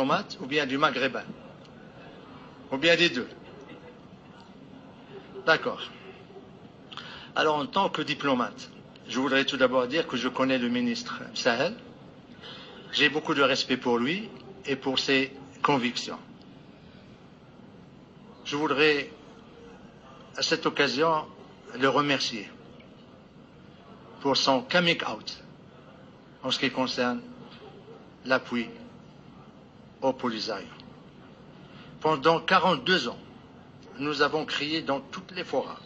diplomate ou bien du maghrébin, ou bien des deux. D'accord. Alors, en tant que diplomate, je voudrais tout d'abord dire que je connais le ministre Sahel. J'ai beaucoup de respect pour lui et pour ses convictions. Je voudrais, à cette occasion, le remercier pour son coming out en ce qui concerne l'appui au Polisario. Pendant 42 ans, nous avons crié dans toutes les forats,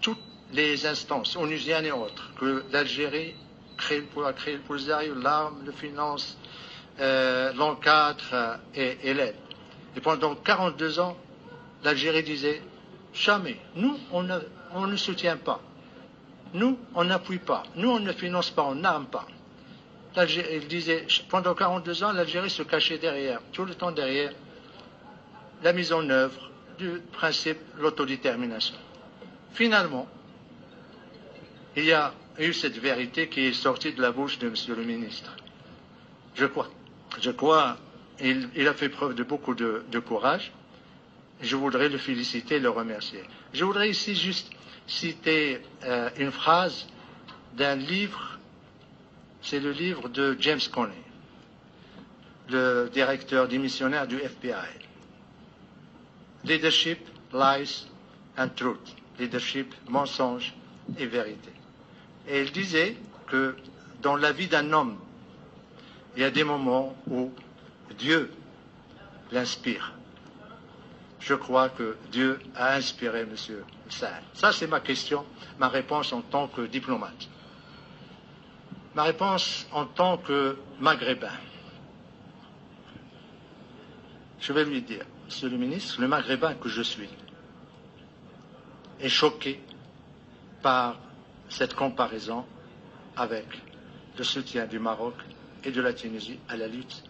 toutes les instances onusiennes et autres, que l'Algérie pourra créer le Polisario, l'arme, le finance, l'encadre et l'aide. Et pendant 42 ans, l'Algérie disait jamais, nous, on ne soutient pas, nous, on n'appuie pas, nous, on ne finance pas, on n'arme pas. Il disait, pendant 42 ans, l'Algérie se cachait derrière, tout le temps derrière la mise en œuvre du principe de l'autodétermination. Finalement, il y a eu cette vérité qui est sortie de la bouche de M. le ministre. Je crois, il a fait preuve de beaucoup de courage. Je voudrais le féliciter et le remercier. Je voudrais ici juste citer une phrase d'un livre, c'est le livre de James Comey, le directeur démissionnaire du FBI. Leadership, Lies and Truth. Leadership, mensonge et vérité. Et il disait que dans la vie d'un homme, il y a des moments où Dieu l'inspire. Je crois que Dieu a inspiré M. Sahel. Ça, c'est ma question, ma réponse en tant que diplomate. Ma réponse en tant que maghrébin. Je vais lui dire, Monsieur le ministre, le maghrébin que je suis est choqué par cette comparaison avec le soutien du Maroc et de la Tunisie à la lutte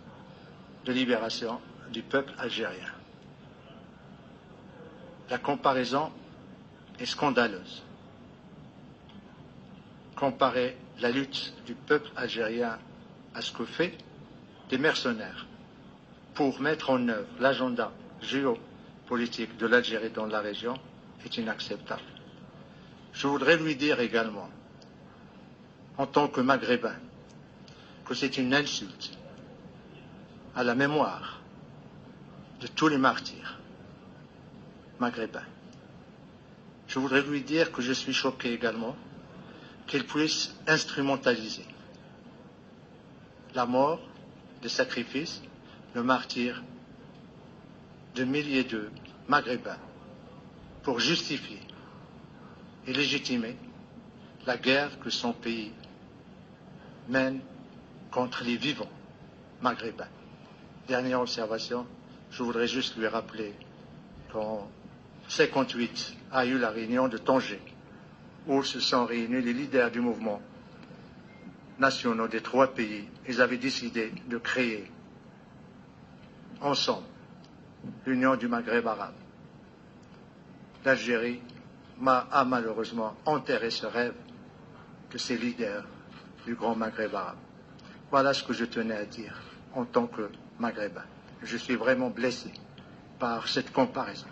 de libération du peuple algérien. La comparaison est scandaleuse. Comparer la lutte du peuple algérien à ce que fait des mercenaires pour mettre en œuvre l'agenda géopolitique de l'Algérie dans la région est inacceptable. Je voudrais lui dire également, en tant que maghrébin, que c'est une insulte à la mémoire de tous les martyrs maghrébins. Je voudrais lui dire que je suis choqué également qu'il puisse instrumentaliser la mort, le sacrifice, le martyre de milliers de maghrébins pour justifier et légitimer la guerre que son pays mène contre les vivants maghrébins. Dernière observation, je voudrais juste lui rappeler qu'en 1958 a eu la réunion de Tanger, où se sont réunis les leaders du mouvement nationaux des trois pays. Ils avaient décidé de créer ensemble l'Union du Maghreb arabe. L'Algérie a malheureusement enterré ce rêve de ces leaders du grand Maghreb arabe. Voilà ce que je tenais à dire en tant que Maghrébin. Je suis vraiment blessé par cette comparaison.